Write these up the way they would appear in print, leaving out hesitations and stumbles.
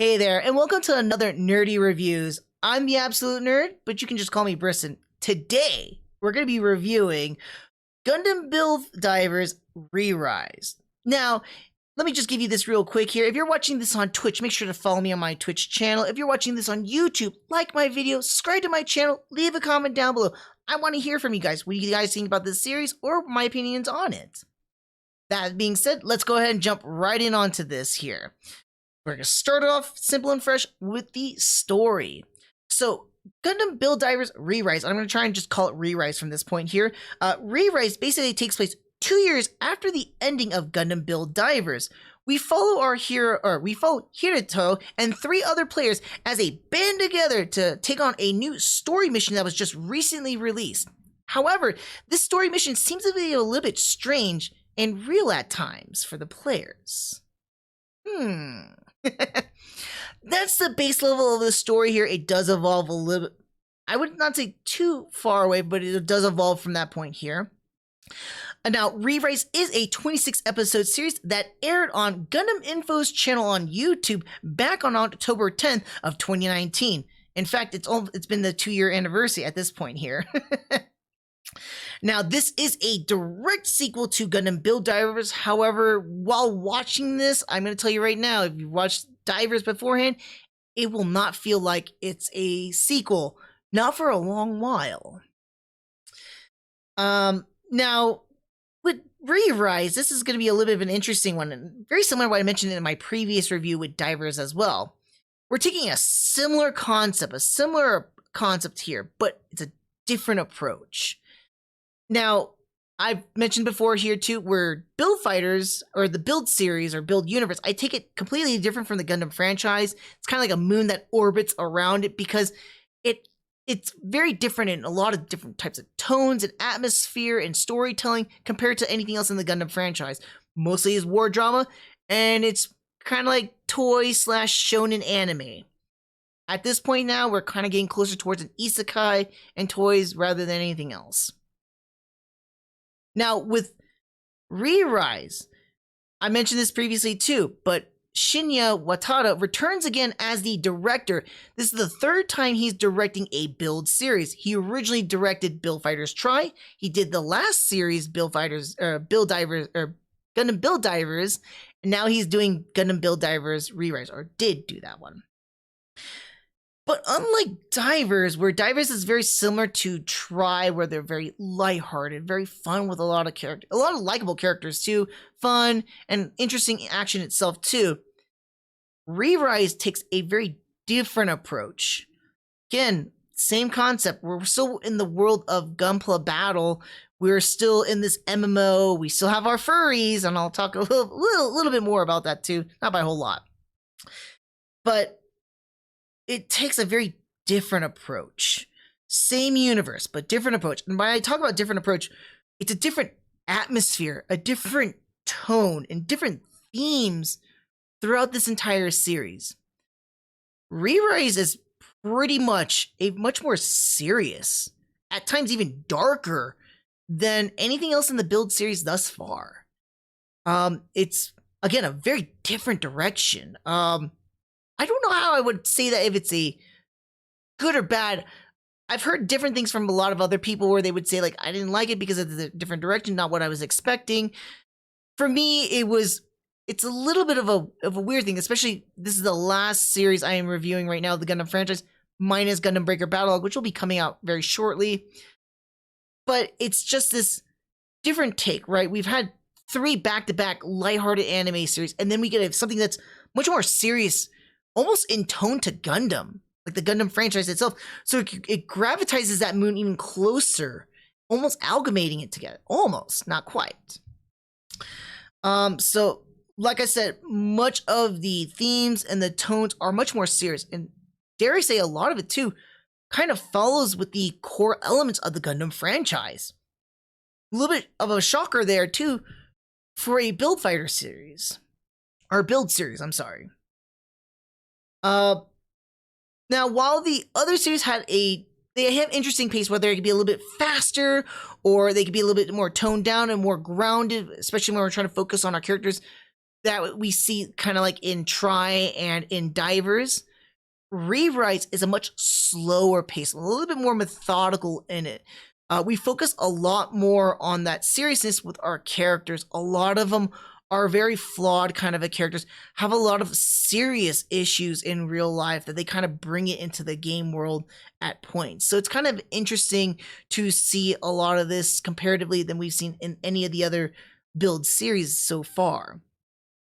Hey there, and welcome to another Nerdy Reviews. I'm the Absolute Nerd, but you can just call me Brisson. Today, we're going to be reviewing Gundam Build Divers Re-Rise. Now, let me just give you this real quick here. If you're watching this on Twitch, make sure to follow me on my Twitch channel. If you're watching this on YouTube, like my video, subscribe to my channel, leave a comment down below. I want to hear from you guys. What do you guys think about this series or my opinions on it? That being said, let's go ahead and jump right in onto this here. We're going to start off simple and fresh with the story. So, Gundam Build Divers Re-Rise. I'm going to try and just call it Re-Rise from this point here. Re-Rise basically takes place 2 years after the ending of Gundam Build Divers. We follow Hirito and 3 other players as they band together to take on a new story mission that was just recently released. However, this story mission seems to be a little bit strange and real at times for the players. That's the base level of the story here. It does evolve a little bit. I would not say too far away, but it does evolve from that point here. Now, Re-Rise is a 26-episode series that aired on Gundam Info's channel on YouTube back on October 10th of 2019. In fact, it's been the 2-year anniversary at this point here. Now, this is a direct sequel to Gundam Build Divers. However, while watching this, I'm going to tell you right now, if you watched Divers beforehand, it will not feel like it's a sequel. Not for a long while. Now, with Re-Rise, this is going to be a little bit of an interesting one, and very similar to what I mentioned in my previous review with Divers as well. We're taking a similar concept here, but it's a different approach. Now, I've mentioned before here too, where Build Fighters, or the Build series, or Build Universe, I take it completely different from the Gundam franchise. It's kind of like a moon that orbits around it because it's very different in a lot of different types of tones and atmosphere and storytelling compared to anything else in the Gundam franchise. Mostly is war drama, and it's kind of like toy/shonen anime. At this point now, we're kind of getting closer towards an isekai and toys rather than anything else. Now, with Re-Rise, I mentioned this previously too, but Shinya Watada returns again as the director. This is the 3rd time he's directing a Build series. He originally directed Build Fighters Try. He did the last series, Gundam Build Divers, and now he's doing Gundam Build Divers Re-Rise, or did do that one. But unlike Divers, where Divers is very similar to Try, where they're very lighthearted, very fun with a lot of likable characters too, fun and interesting action itself too. Re-Rise takes a very different approach. Again, same concept. We're still in the world of Gunpla Battle. We're still in this MMO. We still have our furries, and I'll talk a little bit more about that too. Not by a whole lot, but it takes a very different approach. Same universe, but different approach. And when I talk about different approach, it's a different atmosphere, a different tone, and different themes throughout this entire series. Re-Rise is pretty much a much more serious, at times even darker, than anything else in the Build series thus far. It's, again, a very different direction. I don't know how I would say that if it's a good or bad. I've heard different things from a lot of other people where they would say, like, I didn't like it because of the different direction, not what I was expecting. For me, it's a little bit of a weird thing, especially this is the last series I am reviewing right now, the Gundam franchise, minus Gundam Breaker Battlogue, which will be coming out very shortly. But it's just this different take, right? We've had 3 back-to-back lighthearted anime series, and then we get something that's much more serious, almost in tone to Gundam, like the Gundam franchise itself. So it gravitizes that moon even closer, almost amalgamating it together. Almost, not quite. So, like I said, much of the themes and the tones are much more serious. And dare I say, a lot of it, too, kind of follows with the core elements of the Gundam franchise. A little bit of a shocker there, too, for a Build Fighter series. Or Build series, I'm sorry. Now, while the other series they have interesting pace, whether it could be a little bit faster or they could be a little bit more toned down and more grounded, especially when we're trying to focus on our characters that we see kind of like in Try and in Divers. Rewrites is a much slower pace, a little bit more methodical in it. We focus a lot more on that seriousness with our characters. A lot of them are very flawed kind of characters, have a lot of serious issues in real life that they kind of bring it into the game world at points. So it's kind of interesting to see a lot of this comparatively than we've seen in any of the other build series so far.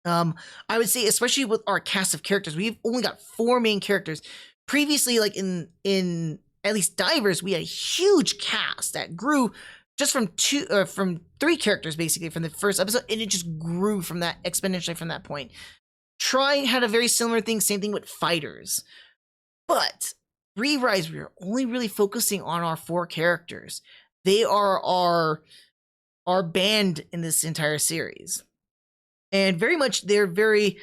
I would say, especially with our cast of characters, we've only got 4 main characters. Previously, like in at least Divers, we had a huge cast that grew just from 3 characters basically from the first episode, and it just grew from that exponentially from that point. Try had a very similar thing, same thing with Fighters, but Re-Rise, we are only really focusing on our 4 characters. They are our band in this entire series. And very much, they're very,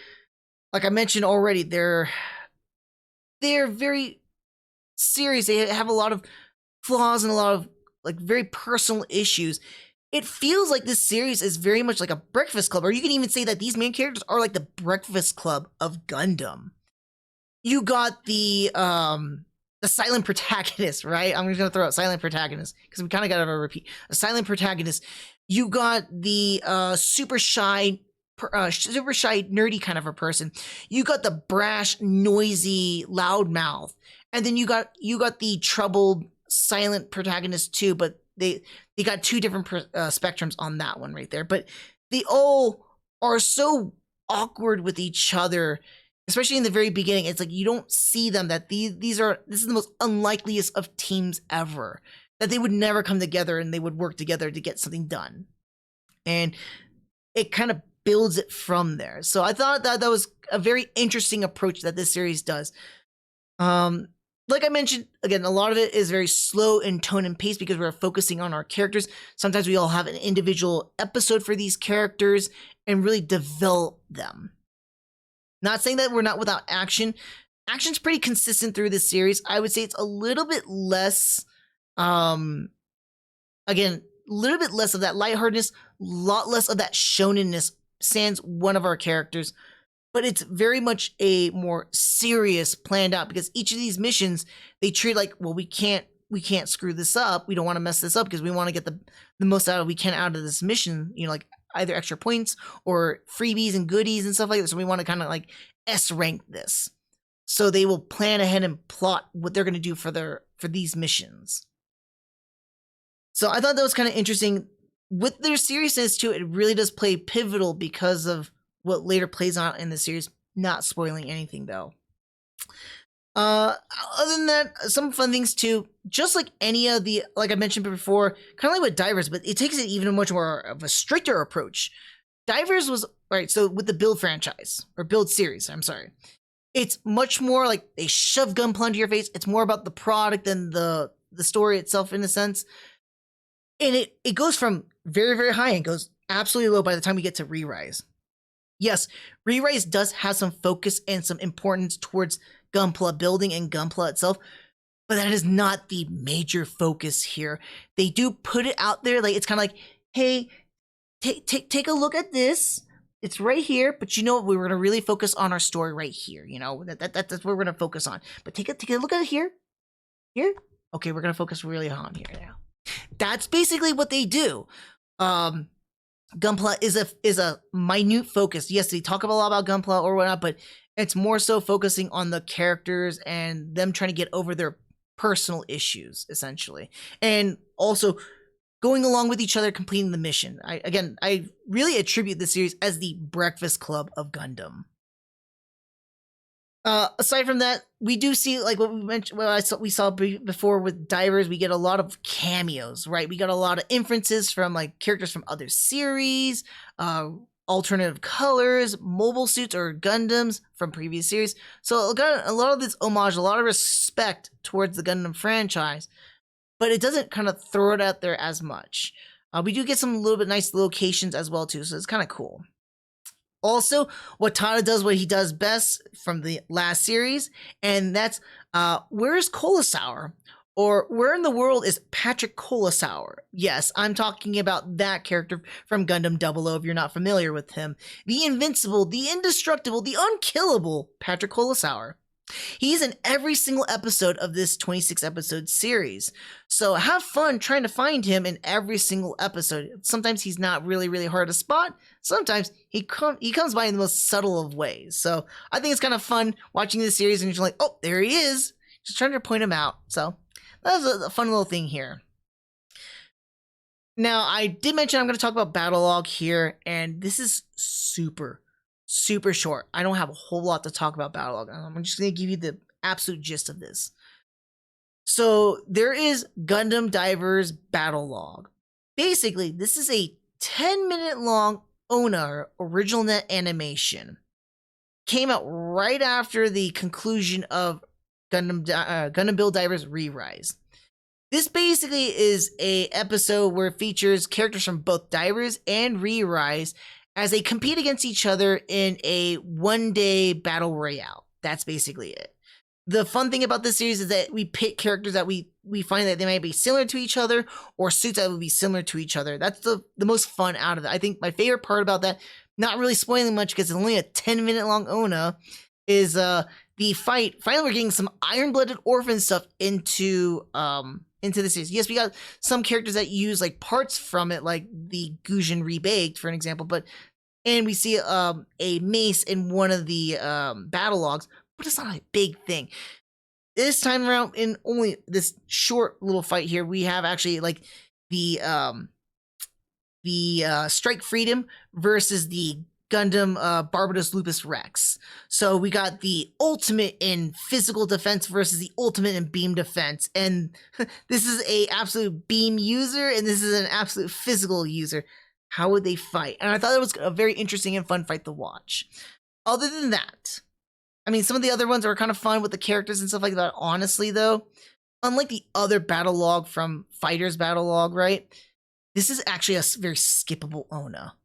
like I mentioned already, they're very serious. They have a lot of flaws and a lot of like very personal issues. It feels like this series is very much like a Breakfast Club, or you can even say that these main characters are like the Breakfast Club of Gundam. You got the silent protagonist, right? I'm just gonna throw out silent protagonist because we kind of gotta repeat a silent protagonist. You got the super shy, nerdy kind of a person. You got the brash, noisy, loudmouth, and then you got the troubled, silent protagonist too. But they got 2 different spectrums on that one right there. But they all are so awkward with each other, especially in the very beginning. It's like you don't see them, that this is the most unlikeliest of teams ever, that they would never come together and they would work together to get something done. And it kind of builds it from there. So I thought that was a very interesting approach that this series does. Like I mentioned, again, a lot of it is very slow in tone and pace because we're focusing on our characters. Sometimes we all have an individual episode for these characters and really develop them. Not saying that we're not without action. Action's pretty consistent through this series. I would say it's a little bit less, again, a little bit less of that lightheartedness, a lot less of that shonenness, sans one of our characters. But it's very much a more serious, planned out, because each of these missions, they treat like, well, we can't screw this up. We don't want to mess this up because we want to get the most out of we can out of this mission, like either extra points or freebies and goodies and stuff like that. So we want to kind of like S-rank this. So they will plan ahead and plot what they're going to do for these missions. So I thought that was kind of interesting. With their seriousness too, it really does play pivotal because of what later plays out in the series. Not spoiling anything though. Other than that, some fun things too. Just like any of the, like I mentioned before, kind of like with Divers, but it takes it even much more of a stricter approach. Divers was, right, so with the Build franchise, or Build series, I'm sorry. It's much more like they shove Gunpla into your face. It's more about the product than the story itself in a sense. And it goes from very, very high and goes absolutely low by the time we get to Re-Rise. Yes, Re-Rise does have some focus and some importance towards Gunpla building and Gunpla itself, but that is not the major focus here. They do put it out there, like it's kind of like, hey, take a look at this. It's right here, but you know what? We're going to really focus on our story right here. That's what we're going to focus on. But take a look at it here. Here? Okay, we're going to focus really on here now. That's basically what they do. Gunpla is a minute focus. Yes, they talk a lot about Gunpla or whatnot, but it's more so focusing on the characters and them trying to get over their personal issues, essentially. And also going along with each other, completing the mission. I really attribute this series as the Breakfast Club of Gundam. Aside from that, we do see, like what we mentioned, we saw before with Divers, we get a lot of cameos, right? We got a lot of inferences from like characters from other series, alternative colors, mobile suits or Gundams from previous series. So it got a lot of this homage, a lot of respect towards the Gundam franchise, but it doesn't kind of throw it out there as much. We do get some little bit nice locations as well too, so it's kind of cool. Also, Watada does what he does best from the last series, and that's where's Cola Sour? Or where in the world is Patrick Colasauer? Yes, I'm talking about that character from Gundam 00 if you're not familiar with him. The invincible, the indestructible, the unkillable Patrick Colasauer. He's in every single episode of this 26 episode series. So have fun trying to find him in every single episode. Sometimes he's not really hard to spot. Sometimes he comes by in the most subtle of ways. So I think it's kind of fun watching this series and you're just like, oh, there he is. Just trying to point him out. So that was a fun little thing here. Now, I did mention I'm going to talk about Battlogue here, and this is super short. I don't have a whole lot to talk about Battlogue. I'm just going to give you the absolute gist of this. So there is Gundam Divers Battlogue. Basically, this is a 10-minute long ONA original net animation. Came out right after the conclusion of Gundam Build Divers Re-Rise. This basically is a episode where it features characters from both Divers and Re-Rise as they compete against each other in a one-day battle royale. That's basically it. The fun thing about this series is that we pick characters that we find that they might be similar to each other, or suits that would be similar to each other. That's the most fun out of it. I think my favorite part about that, not really spoiling much because it's only a 10-minute long ONA, is the fight. Finally, we're getting some iron-blooded orphan stuff into the series. Yes, we got some characters that use like parts from it, like the Gujin Rebaked, for an example, and we see a mace in one of the battle logs, but it's not a big thing. This time around, in only this short little fight here, we have actually like the Strike Freedom versus the Gundam Barbados Lupus Rex. So we got the ultimate in physical defense versus the ultimate in beam defense. And this is a absolute beam user and this is an absolute physical user. How would they fight? And I thought it was a very interesting and fun fight to watch. Other than that, I mean, some of the other ones are kind of fun with the characters and stuff like that. Honestly, though, unlike the other Battlogue from Fighters Battlogue, right? This is actually a very skippable ONA.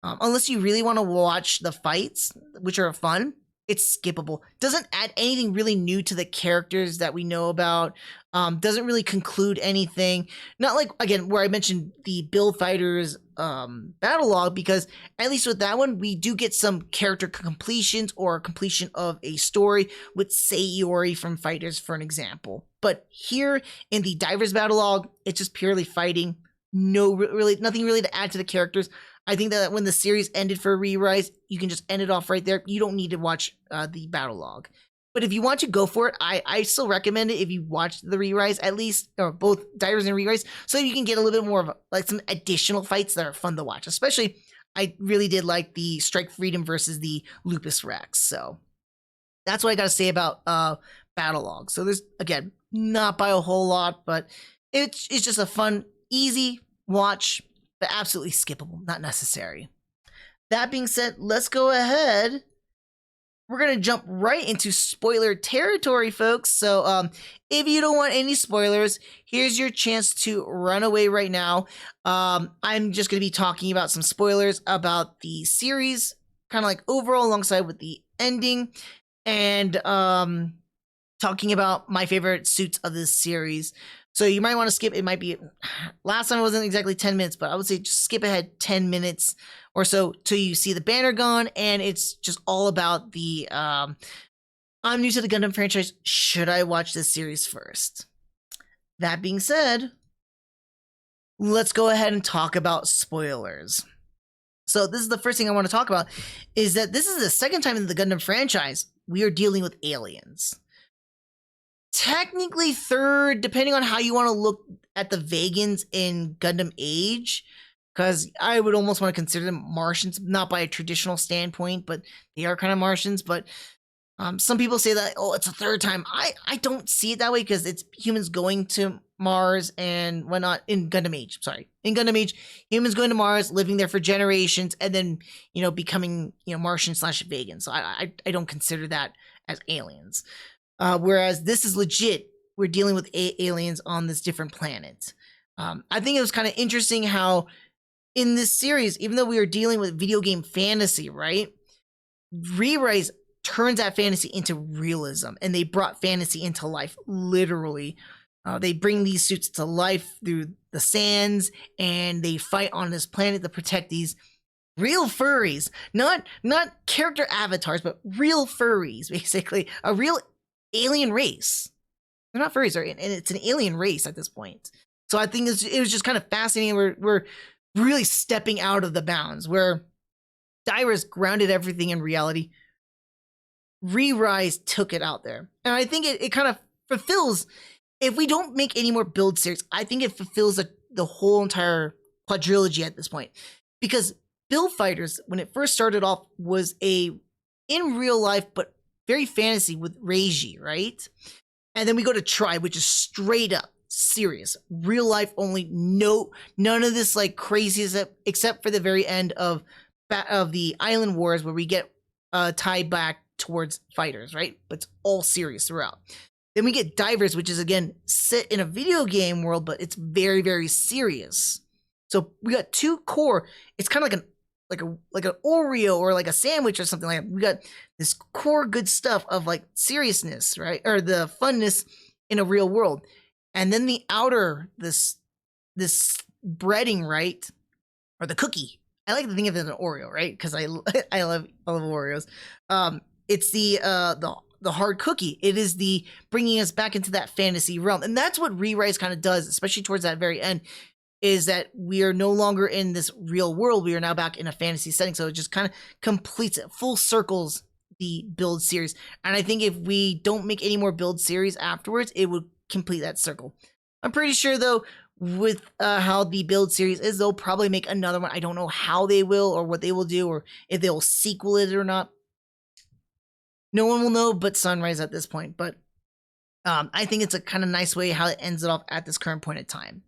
Unless you really want to watch the fights, which are fun, it's skippable. Doesn't add anything really new to the characters that we know about. Doesn't really conclude anything. Not like, again, where I mentioned the Build Fighters Battlogue, because at least with that one, we do get some character completions or completion of a story with Sayori from Fighters, for an example. But here in the Divers Battlogue, it's just purely fighting. Nothing really to add to the characters. I think that when the series ended for Re-Rise, you can just end it off right there. You don't need to watch the Battlogue. But if you want to go for it, I still recommend it if you watch the Re-Rise, at least, or both Divers and Re-Rise, so you can get a little bit more of like some additional fights that are fun to watch. Especially, I really did like the Strike Freedom versus the Lupus Rex. So that's what I got to say about Battlogue. So there's, again, not by a whole lot, but it's just a fun, easy watch, but absolutely skippable, not necessary. That being said, let's go ahead. We're going to jump right into spoiler territory, folks. So if you don't want any spoilers, here's your chance to run away right now. I'm just going to be talking about some spoilers about the series, kind of like overall alongside with the ending, and talking about my favorite suits of this series. So you might want to skip. It might be, last time it wasn't exactly 10 minutes, but I would say just skip ahead 10 minutes or so till you see the banner gone, and it's just all about the, I'm new to the Gundam franchise. Should I watch this series first? That being said, let's go ahead and talk about spoilers. So this is the first thing I want to talk about, is that this is the second time in the Gundam franchise we are dealing with aliens. Technically third, depending on how you want to look at the Vegans in Gundam Age, because I would almost want to consider them Martians, not by a traditional standpoint, but they are kind of Martians. But some people say that, oh, it's a third time. I don't see it that way, because it's humans going to Mars and whatnot in Gundam Age. Sorry, in Gundam Age, humans going to Mars, living there for generations, and then becoming Martian / Vegan. So I don't consider that as aliens. Whereas this is legit, we're dealing with aliens on this different planet. I think it was kind of interesting how in this series, even though we were dealing with video game fantasy, right? Re-Rise turns that fantasy into realism, and they brought fantasy into life, literally. They bring these suits to life through the sands, and they fight on this planet to protect these real furries, not character avatars, but real furries, basically a real alien race. They're not furries, and it's an alien race at this point. So I think it was just kind of fascinating. We're really stepping out of the bounds where Divers grounded everything in reality. Re-Rise took it out there, and I think it kind of fulfills. If we don't make any more build series, I think it fulfills the whole entire quadrilogy at this point, because Build Fighters, when it first started off, was in real life, but very fantasy with Reiji, right? And then we go to Tribe, which is straight up serious, real life only. None of this like crazy, except for the very end of the Island Wars, where we get tied back towards fighters, right? But it's all serious throughout. Then we get Divers, which is again set in a video game world, but it's very, very serious. So we got two core. It's kind of like an Oreo or like a sandwich or something like that. We got this core good stuff of like seriousness, right? Or the funness in a real world. And then the outer, this breading, right? Or the cookie. I like to think of it as an Oreo, right? Because I love Oreos. It's the hard cookie. It is the bringing us back into that fantasy realm. And that's what Re-Rise kind of does, especially towards that very end, is that we are no longer in this real world. We are now back in a fantasy setting. So it just kind of completes it, full circles the build series. And I think if we don't make any more build series afterwards, it would complete that circle. I'm pretty sure though, with how the build series is, they'll probably make another one. I don't know how they will or what they will do, or if they will sequel it or not. No one will know but Sunrise at this point, but I think it's a kind of nice way how it ends it off at this current point in time.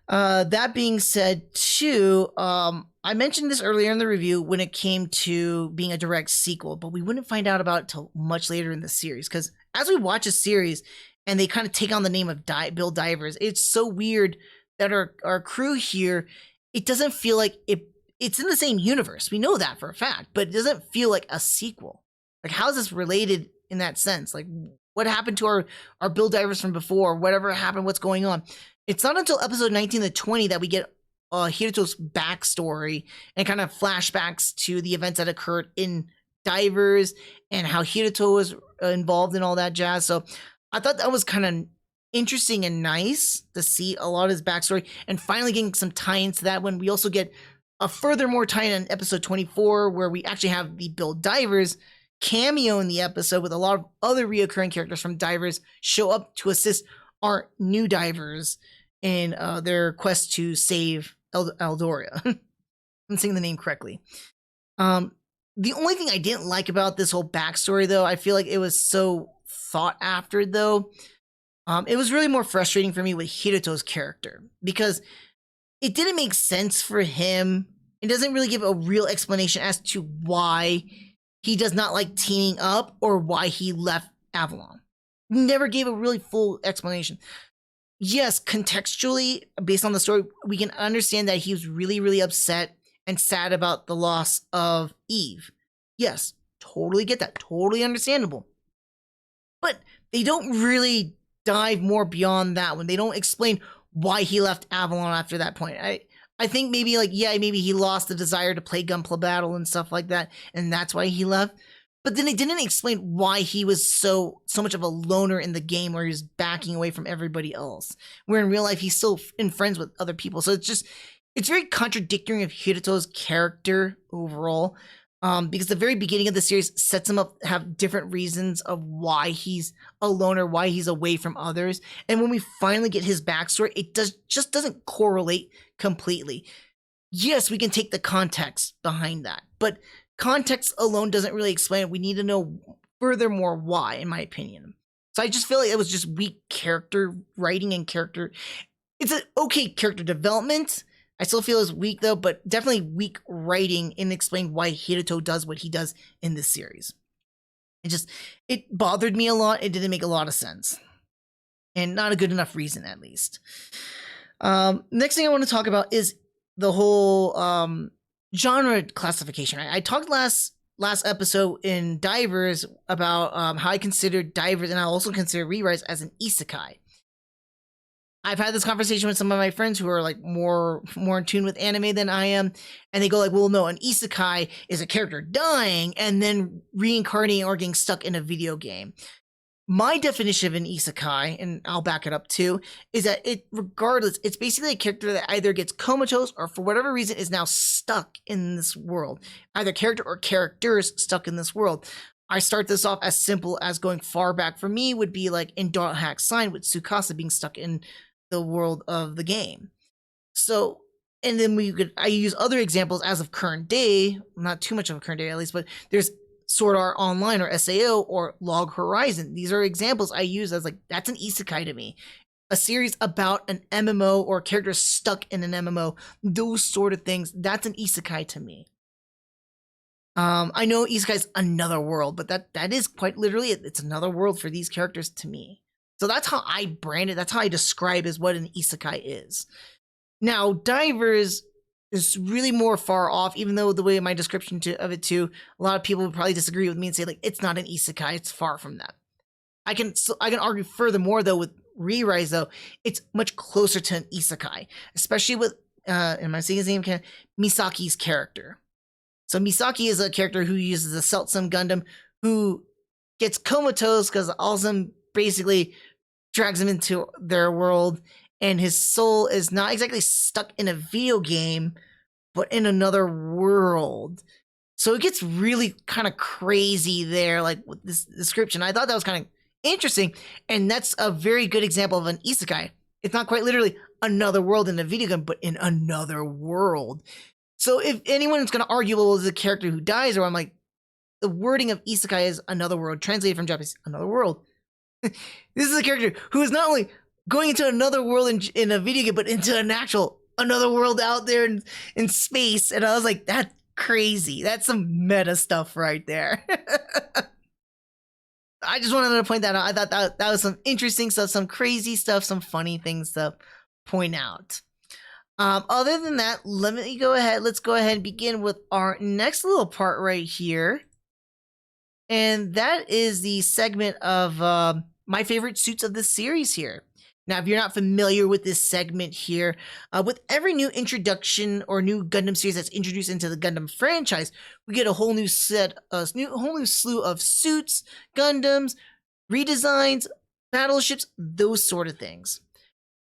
That being said, too, I mentioned this earlier in the review when it came to being a direct sequel, but we wouldn't find out about it till much later in the series, because as we watch a series and they kind of take on the name of Build Divers, it's so weird that our crew here, it doesn't feel like it's in the same universe. We know that for a fact, but it doesn't feel like a sequel. Like, how is this related in that sense? Like, what happened to our Build Divers from before? Whatever happened, what's going on? It's not until episode 19 to 20 that we get Hiruto's backstory and kind of flashbacks to the events that occurred in Divers and how Hiruto was involved in all that jazz. So I thought that was kind of interesting and nice to see a lot of his backstory and finally getting some tie-ins to that when we also get a furthermore tie-in in episode 24 where we actually have the Build Divers cameo in the episode with a lot of other reoccurring characters from Divers show up to assist our new divers in their quest to save Eldoria. I'm saying the name correctly. The only thing I didn't like about this whole backstory, though, I feel like it was so thought after, though. It was really more frustrating for me with Hiruto's character because it didn't make sense for him. It doesn't really give a real explanation as to why he does not like teaming up or why he left Avalon. Never gave a really full explanation. Yes, contextually, based on the story, we can understand that he was really, really upset and sad about the loss of Eve. Yes, totally get that. Totally understandable. But they don't really dive more beyond that one. They don't explain why he left Avalon after that point. I think maybe maybe he lost the desire to play Gunpla Battle and stuff like that, and that's why he left. But then it didn't explain why he was so much of a loner in the game where he was backing away from everybody else. Where in real life, he's still in friends with other people. So it's very contradictory of Hiruto's character overall. Because the very beginning of the series sets him up to have different reasons of why he's a loner, why he's away from others. And when we finally get his backstory, it just doesn't correlate completely. Yes, we can take the context behind that, but context alone doesn't really explain it. We need to know furthermore why, in my opinion. So I just feel like it was just weak character writing and character. It's an okay character development. I still feel it's weak though, but definitely weak writing in explaining why Hiruto does what he does in this series. It bothered me a lot. It didn't make a lot of sense. And not a good enough reason, at least. Next thing I want to talk about is the whole genre classification. I talked last episode in Divers about how I considered Divers, and I also consider Re-Rise as an isekai. I've had this conversation with some of my friends who are like more in tune with anime than I am, and they go like, well, no, an isekai is a character dying and then reincarnating or getting stuck in a video game. My definition of an isekai, and I'll back it up too, is that regardless, it's basically a character that either gets comatose or for whatever reason is now stuck in this world. Either character or characters stuck in this world. I start this off as simple as going far back for me would be like in Dot Hack Sign with Tsukasa being stuck in the world of the game. So, and then I use other examples as of current day, not too much of a current day at least, but there's Sword Art Online or SAO or Log Horizon. These are examples I use as like, that's an isekai to me. A series about an MMO or character stuck in an MMO, those sort of things, that's an isekai to me. I know isekai's another world, but that is quite literally it. It's another world for these characters to me. So that's how I brand it. That's how I describe as what an isekai is. Now, Divers is really more far off, even though the way my description of it too, a lot of people would probably disagree with me and say like, it's not an isekai, it's far from that. I can argue furthermore though with Re-Rise though, it's much closer to an isekai, especially with, am I saying his name? Misaki's character. So Misaki is a character who uses a Seltsum Gundam who gets comatose because Alzum basically drags him into their world, and his soul is not exactly stuck in a video game, but in another world. So it gets really kind of crazy there, like with this description. I thought that was kind of interesting, and that's a very good example of an isekai. It's not quite literally another world in a video game, but in another world. So if anyone's going to argue, well, it's a character who dies, or I'm like, the wording of isekai is another world, translated from Japanese, another world. This is a character who is not only going into another world in a video game, but into an actual another world out there in space. And I was like, that's crazy. That's some meta stuff right there. I just wanted to point that out. I thought that was some interesting stuff, some crazy stuff, some funny things to point out. Other than that, let's go ahead and begin with our next little part right here. And that is the segment of my favorite suits of this series here. Now, if you're not familiar with this segment here, with every new introduction or new Gundam series that's introduced into the Gundam franchise, we get a whole new slew of suits, Gundams, redesigns, battleships, those sort of things.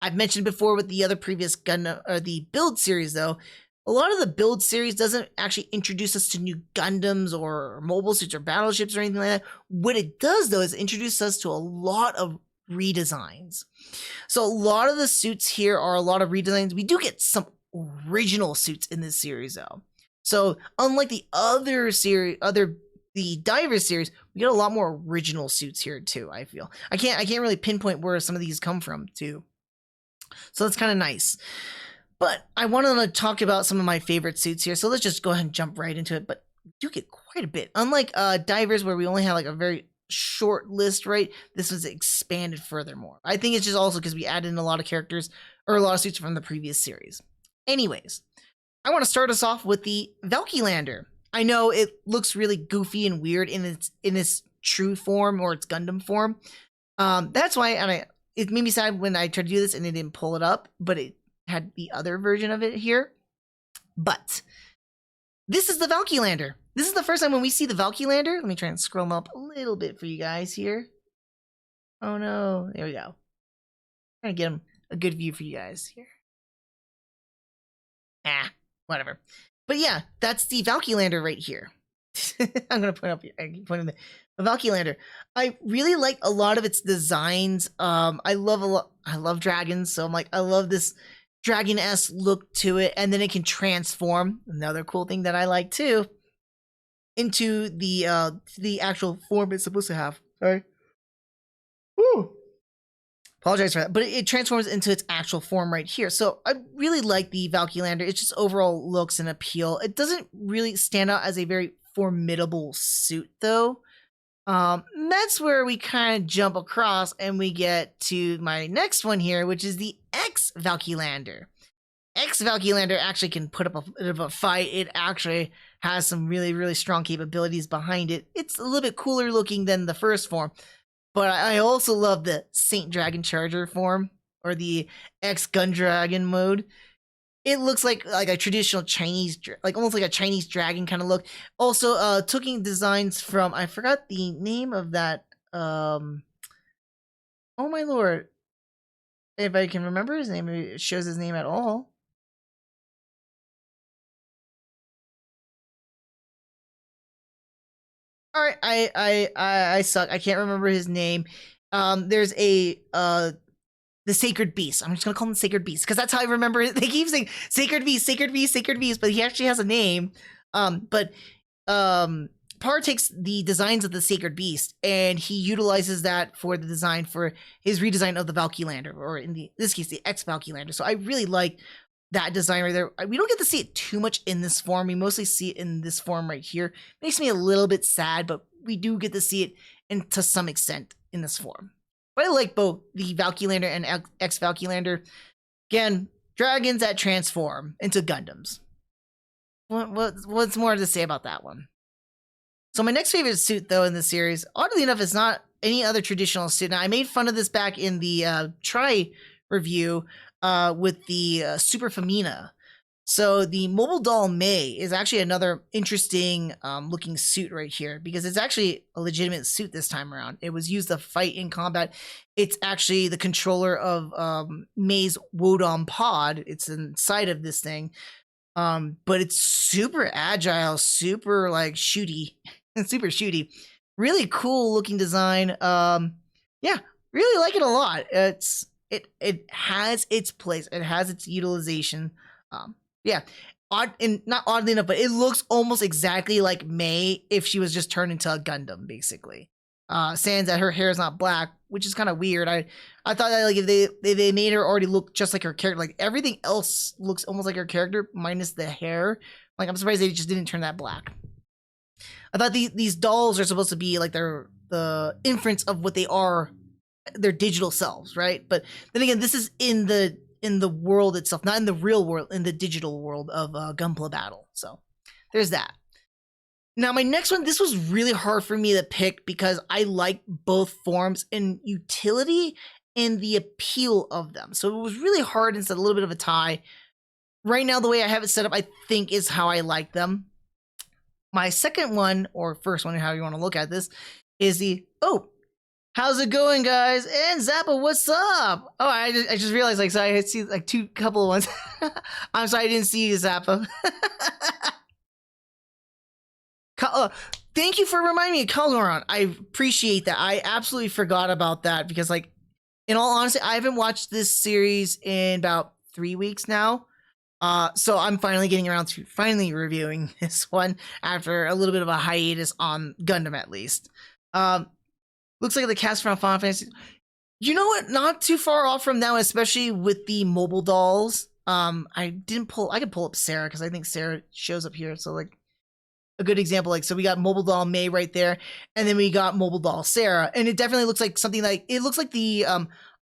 I've mentioned before with the other previous Gundam, or the build series though, a lot of the build series doesn't actually introduce us to new Gundams or mobile suits or battleships or anything like that. What it does though is introduce us to a lot of redesigns. So a lot of the suits here are a lot of redesigns. We do get some original suits in this series though. So unlike the other series, the Diver series, we get a lot more original suits here too, I feel. I can't really pinpoint where some of these come from too. So that's kind of nice. But I wanted to talk about some of my favorite suits here. So let's just go ahead and jump right into it. But we do get quite a bit. Unlike Divers, where we only have like a very short list, right? This was expanded furthermore. I think it's just also because we added in a lot of characters or a lot of suits from the previous series. Anyways, I want to start us off with the Valkylander. I know it looks really goofy and weird in its true form or its Gundam form. That's why it made me sad when I tried to do this and it didn't pull it up, but it had the other version of it here. But this is the Valkylander. This is the first time when we see the Valkylander. Let me try and scroll them up a little bit for you guys here. Oh no, there we go. Trying to get them a good view for you guys here. Whatever. But yeah, that's the Valkylander right here. I'm gonna point up here. I keep pointing the Valkylander. I really like a lot of its designs. I love dragons, so I'm like, I love this dragon-esque look to it, and then it can transform. Another cool thing that I like too, into the actual form it's supposed to have. Sorry. Woo. Apologize for that, but it transforms into its actual form right here. So I really like the Valkylander. It's just overall looks and appeal. It doesn't really stand out as a very formidable suit though. That's where we kind of jump across and we get to my next one here, which is the X-Valkylander. X-Valkylander actually can put up a bit of a fight. It actually has some really, really strong capabilities behind it. It's a little bit cooler looking than the first form, but I also love the Saint Dragon Charger form, or the X Gundragon mode. It looks like a traditional Chinese, like almost like a Chinese dragon kind of look. Also, taking designs from, I forgot the name of that. Oh my lord! If I can remember his name, it shows his name at all. All right, I suck. I can't remember his name. There's the Sacred Beast. I'm just gonna call him Sacred Beast because that's how I remember it. They keep saying Sacred Beast, Sacred Beast, Sacred Beast, but he actually has a name. But Par takes the designs of the Sacred Beast and he utilizes that for the design for his redesign of the Valkylander, or in this case, the X Valkylander. So I really like that design right there. We don't get to see it too much in this form. We mostly see it in this form right here. Makes me a little bit sad, but we do get to see it to some extent in this form. But I like both the Valkylander and X Valkylander. Again, dragons that transform into Gundams. What's more to say about that one? So my next favorite suit, though, in the series, oddly enough, is not any other traditional suit. Now, I made fun of this back in the Try review with the Super Femina. So the Mobile Doll May is actually another interesting looking suit right here, because it's actually a legitimate suit this time around. It was used to fight in combat. It's actually the controller of May's Wodom pod. It's inside of this thing. But it's super agile, super like shooty, and super shooty. Really cool looking design. Yeah, really like it a lot. It has its place. It has its utilization. Yeah, not oddly enough, but it looks almost exactly like May if she was just turned into a Gundam, basically. Sans that her hair is not black, which is kind of weird. I thought that like if they made her already look just like her character, like everything else looks almost like her character minus the hair. Like I'm surprised they just didn't turn that black. I thought these dolls are supposed to be like the inference of what they are, their digital selves, right? But then again, this is in the world itself, not in the real world, in the digital world of Gunpla Battle. So there's that. Now, my next one, this was really hard for me to pick because I like both forms in utility and the appeal of them. So it was really hard and it's a little bit of a tie. Right now, the way I have it set up, I think is how I like them. My second one, or first one, however you want to look at this, is how's it going, guys? And Zappa, what's up? Oh, I just realized, like, so I see like couple of ones. I'm sorry, I didn't see you, Zappa. Thank you for reminding me of Calderon. I appreciate that. I absolutely forgot about that because, like, in all honesty, I haven't watched this series in about 3 weeks now. So I'm finally getting around to finally reviewing this one after a little bit of a hiatus on Gundam, at least. Looks like the cast from Final Fantasy. You know what? Not too far off from now, especially with the mobile dolls. I could pull up Sarah because I think Sarah shows up here. So like a good example, like, so we got mobile doll May right there, and then we got mobile doll Sarah, and it definitely looks like something like, it looks like the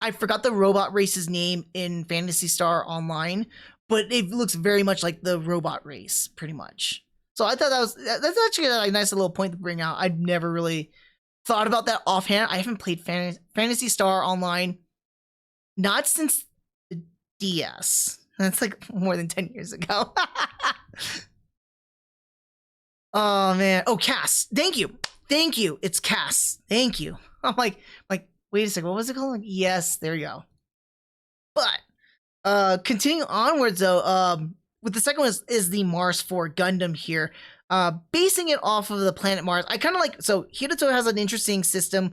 I forgot the robot race's name in Phantasy Star Online, but it looks very much like the robot race, pretty much. So I thought that's actually a nice little point to bring out. I've never really thought about that offhand. I haven't played Phantasy Star Online not since the DS. That's like more than 10 years ago. Oh man. Oh, Cass. Thank you. It's Cass. Thank you. I'm like, wait a second. What was it called? Yes, there you go. But continuing onwards though, with the second one is the Mars 4 Gundam here. Basing it off of the planet Mars. I kind of like, so Hiruto has an interesting system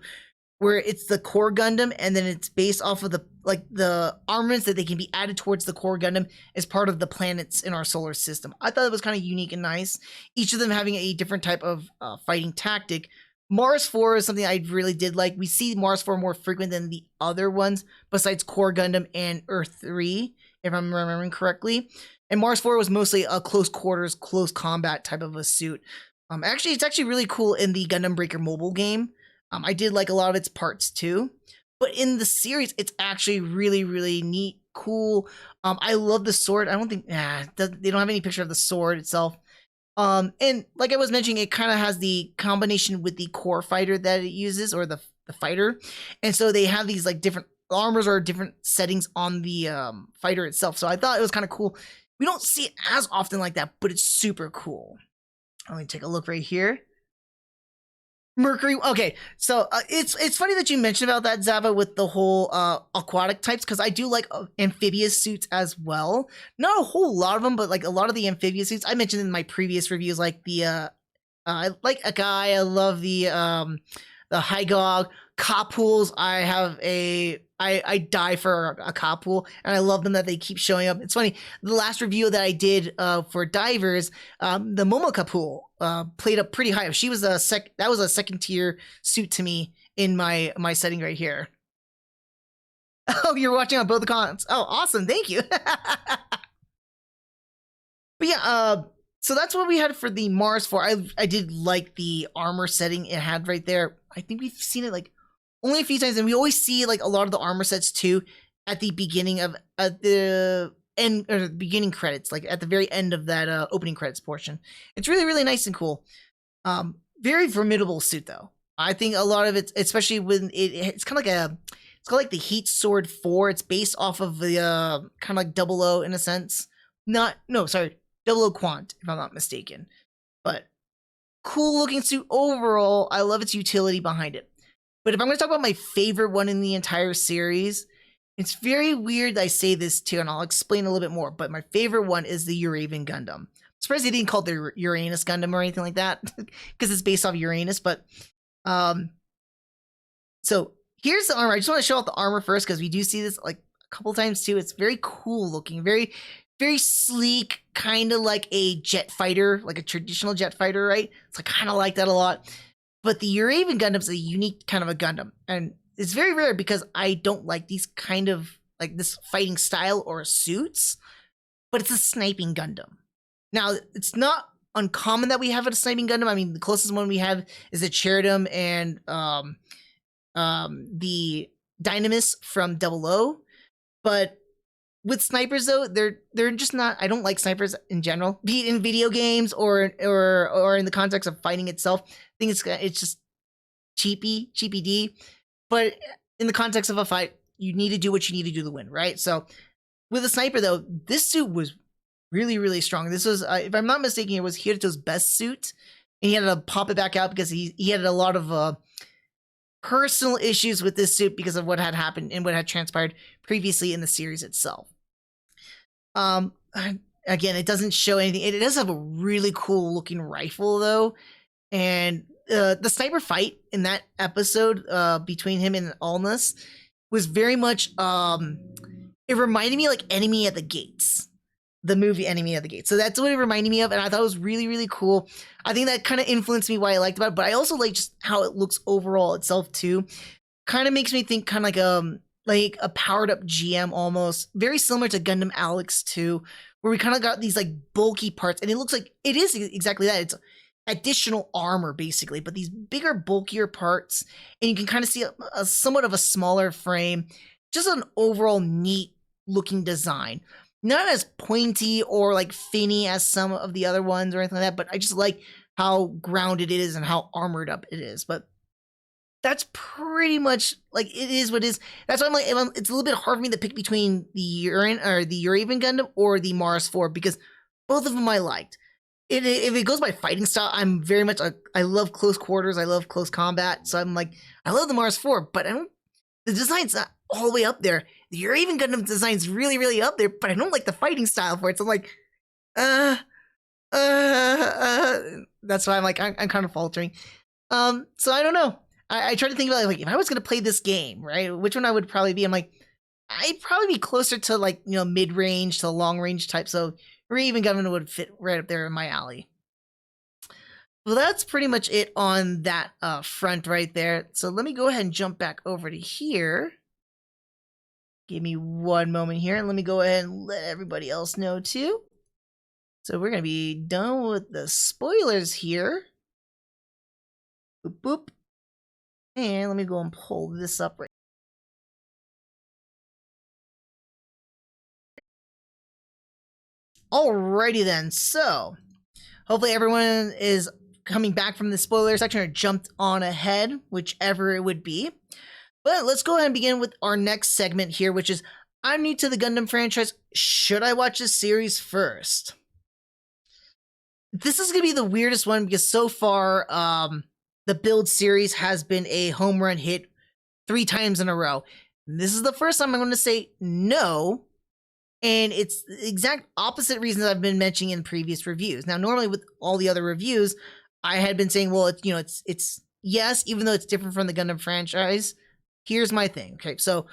where it's the core Gundam, and then it's based off of the armaments that they can be added towards the core Gundam as part of the planets in our solar system. I thought it was kind of unique and nice. Each of them having a different type of fighting tactic. Mars 4 is something I really did like. We see Mars 4 more frequent than the other ones, besides Core Gundam and Earth 3, if I'm remembering correctly. And Mars 4 was mostly a close quarters, close combat type of a suit. Actually, it's actually really cool in the Gundam Breaker mobile game. I did like a lot of its parts too. But in the series, it's actually really, really neat, cool. I love the sword. I don't think, they don't have any picture of the sword itself. And like I was mentioning, it kind of has the combination with the core fighter that it uses, or the fighter. And so they have these like different armors are different settings on the fighter itself. So I thought it was kind of cool. We don't see it as often like that, but it's super cool. Let me take a look right here. Mercury. Okay, so it's funny that you mentioned about that, Zava, with the whole aquatic types, because I do like amphibious suits as well. Not a whole lot of them, but like a lot of the amphibious suits I mentioned in my previous reviews, like the I like a guy. I love the Hygog Kapools. I die for a Kapool, and I love them that they keep showing up. It's funny. The last review that I did for divers, the Momo Kapool played up pretty high. She was that was a second tier suit to me in my setting right here. Oh, you're watching on both accounts. Oh, awesome! Thank you. But yeah, so that's what we had for the Mars 4. I did like the armor setting it had right there. I think we've seen it like only a few times, and we always see like a lot of the armor sets too at the beginning of the end, or the beginning credits, like at the very end of that opening credits portion. It's really, really nice and cool. Very formidable suit though. I think a lot of it, especially when it's kind of like it's called like the Heat Sword 4. It's based off of the kind of like 00 in a sense. Sorry, 00 Quant, if I'm not mistaken. But cool looking suit overall. I love its utility behind it. But if I'm going to talk about my favorite one in the entire series, it's very weird that I say this too, and I'll explain a little bit more. But my favorite one is the Uraven Gundam. I'm surprised they didn't call it the Uranus Gundam or anything like that, because it's based off Uranus. But so here's the armor. I just want to show off the armor first, because we do see this like a couple times too. It's very cool looking, very, very sleek, kind of like a jet fighter, like a traditional jet fighter, right? So I kind of like that a lot. But the Uraven Gundam is a unique kind of a Gundam, and it's very rare because I don't like these kind of like this fighting style or suits, but it's a sniping Gundam. Now, it's not uncommon that we have a sniping Gundam. I mean, the closest one we have is the Cheridum and the Dynamis from 00, but with snipers though, they're just not. I don't like snipers in general, be it in video games or in the context of fighting itself. I think it's just cheapy D. But in the context of a fight, you need to do what you need to do to win, right? So with a sniper though, this suit was really, really strong. This was, if I'm not mistaken, it was Hirato's best suit, and he had to pop it back out because he had a lot of personal issues with this suit because of what had happened and what had transpired previously in the series itself. Again, it doesn't show anything. It does have a really cool looking rifle though, and the sniper fight in that episode between him and Alnus was very much it reminded me like Enemy at the Gates, the movie Enemy at the Gates. So that's what it reminded me of, and I thought it was really, really cool. I think that kind of influenced me why I liked about it, but I also like just how it looks overall itself too. Kind of makes me think kind of like a powered up GM almost, very similar to Gundam Alex 2, where we kind of got these like bulky parts, and it looks like it is exactly that. It's additional armor basically, but these bigger, bulkier parts, and you can kind of see a somewhat of a smaller frame. Just an overall neat looking design. Not as pointy or like finny as some of the other ones or anything like that, but I just like how grounded it is and how armored up it is. But that's pretty much like it is what it is. That's why I'm like, it's a little bit hard for me to pick between the Uraven Gundam or the Mars 4, because both of them I liked. If it goes by fighting style, I'm very much I love close quarters, I love close combat, so I'm like, I love the Mars 4, but the design's not all the way up there. The Uraven Gundam design's really, really up there, but I don't like the fighting style for it. So I'm like, that's why I'm like, I'm kind of faltering. So I don't know. I try to think about like if I was gonna play this game, right? Which one I would probably be? I'm like, I'd probably be closer to like, you know, mid range to long range type. So Uraven Gundam would fit right up there in my alley. Well, that's pretty much it on that front right there. So let me go ahead and jump back over to here. Give me one moment here, and let me go ahead and let everybody else know too. So we're going to be done with the spoilers here. Boop, boop. And let me go and pull this up right. Alrighty then, so hopefully everyone is coming back from the spoiler section or jumped on ahead, whichever it would be. But let's go ahead and begin with our next segment here, which is I'm new to the Gundam franchise. Should I watch this series first? This is going to be the weirdest one because so far, the Build series has been a home run hit 3 times in a row. This is the first time I'm going to say no. And it's the exact opposite reasons I've been mentioning in previous reviews. Now, normally with all the other reviews, I had been saying, well, it's yes, even though it's different from the Gundam franchise. Here's my thing. Okay, so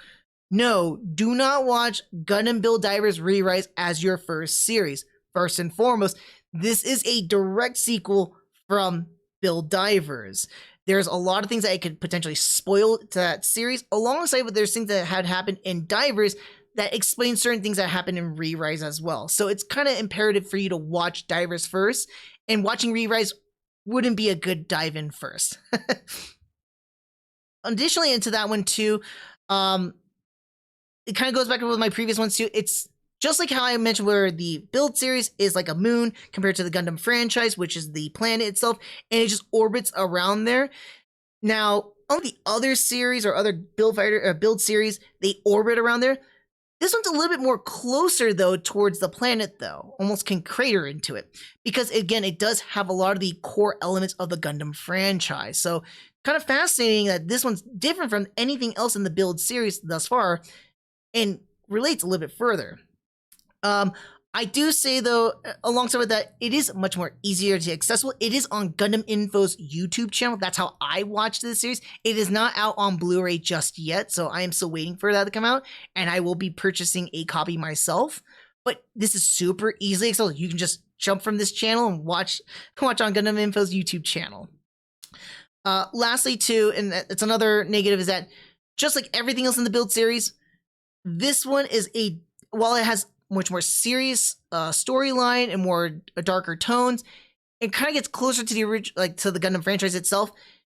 no, do not watch Gundam Build Divers Re-Rise as your first series. First and foremost, this is a direct sequel from Build Divers. There's a lot of things that I could potentially spoil to that series, alongside with there's things that had happened in Divers that explain certain things that happened in Re-Rise as well. So it's kind of imperative for you to watch Divers first, and watching Re-Rise wouldn't be a good dive in first. Additionally, into that one too, it kind of goes back with my previous ones too. It's just like how I mentioned where the Build series is like a moon compared to the Gundam franchise, which is the planet itself, and it just orbits around there. Now, on the other series or other Build series, they orbit around there. This one's a little bit more closer, though, towards the planet, though. Almost can crater into it. Because, again, it does have a lot of the core elements of the Gundam franchise. So, kind of fascinating that this one's different from anything else in the Build series thus far, and relates a little bit further. I do say, though, alongside with that, it is much more easier to accessible. It is on Gundam Info's YouTube channel. That's how I watched this series. It is not out on Blu-ray just yet, so I am still waiting for that to come out, and I will be purchasing a copy myself. But this is super easily accessible. You can just jump from this channel and watch on Gundam Info's YouTube channel. Lastly, too, and it's another negative, is that just like everything else in the Build series, this one is while it has much more serious storyline and more darker tones, it kind of gets closer to the original, like to the Gundam franchise itself.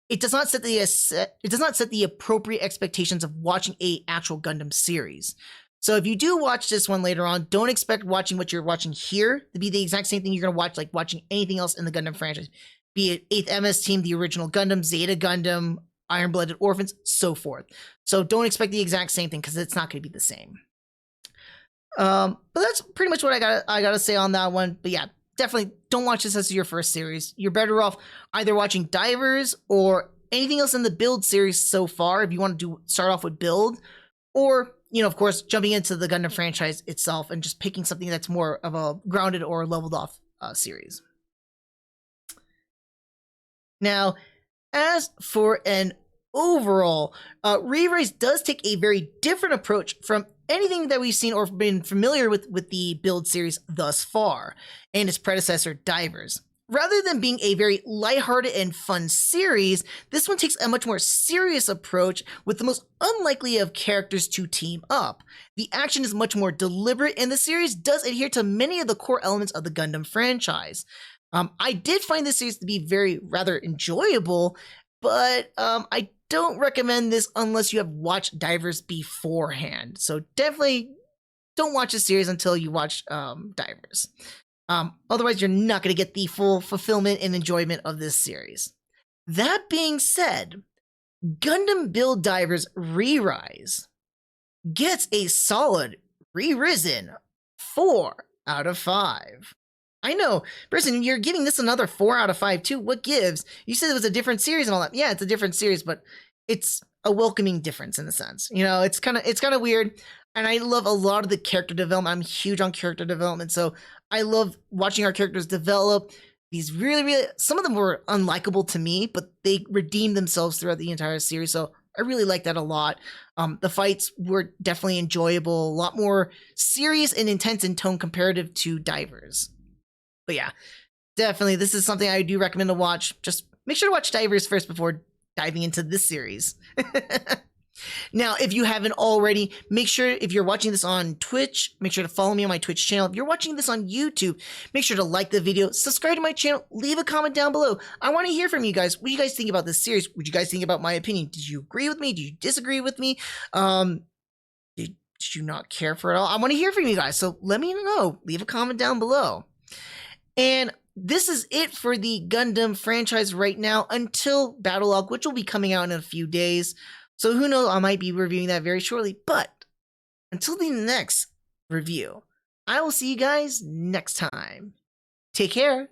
It does not set the appropriate expectations of watching a actual Gundam series. So if you do watch this one later on, don't expect watching what you're watching here to be the exact same thing you're going to watch, like watching anything else in the Gundam franchise, be it 8th MS Team, the original Gundam, Zeta Gundam, Iron-Blooded Orphans, so forth. So don't expect the exact same thing, because it's not going to be the same. But that's pretty much what I gotta say on that one. But yeah, definitely don't watch this as your first series. You're better off either watching Divers or anything else in the Build series so far, if you want to start off with Build, or, of course, jumping into the Gundam franchise itself and just picking something that's more of a grounded or leveled off series. Now, as for an overall, Re-Rise does take a very different approach from anything that we've seen or been familiar with the Build series thus far, and its predecessor, Divers. Rather than being a very lighthearted and fun series, this one takes a much more serious approach with the most unlikely of characters to team up. The action is much more deliberate, and the series does adhere to many of the core elements of the Gundam franchise. I did find this series to be rather enjoyable, but I don't recommend this unless you have watched Divers beforehand. So definitely don't watch the series until you watch Divers. Otherwise, you're not going to get the full fulfillment and enjoyment of this series. That being said, Gundam Build Divers Re-Rise gets a solid re-risen 4 out of 5. I know, Briston, you're giving this another 4 out of 5 too. What gives? You said it was a different series and all that. Yeah, it's a different series, but it's a welcoming difference in a sense. It's kind of weird. And I love a lot of the character development. I'm huge on character development, so I love watching our characters develop. These really, some of them were unlikable to me, but they redeemed themselves throughout the entire series. So I really like that a lot. The fights were definitely enjoyable, a lot more serious and intense in tone comparative to Divers. But yeah, definitely, this is something I do recommend to watch. Just make sure to watch Divers first before diving into this series. Now, if you haven't already, make sure, if you're watching this on Twitch, make sure to follow me on my Twitch channel. If you're watching this on YouTube, make sure to like the video, subscribe to my channel, leave a comment down below. I want to hear from you guys. What do you guys think about this series? What do you guys think about my opinion? Did you agree with me? Did you disagree with me? Did you not care for it all? I want to hear from you guys, so let me know. Leave a comment down below. And this is it for the Gundam franchise right now until Battlogue, which will be coming out in a few days. So who knows, I might be reviewing that very shortly. But until the next review, I will see you guys next time. Take care.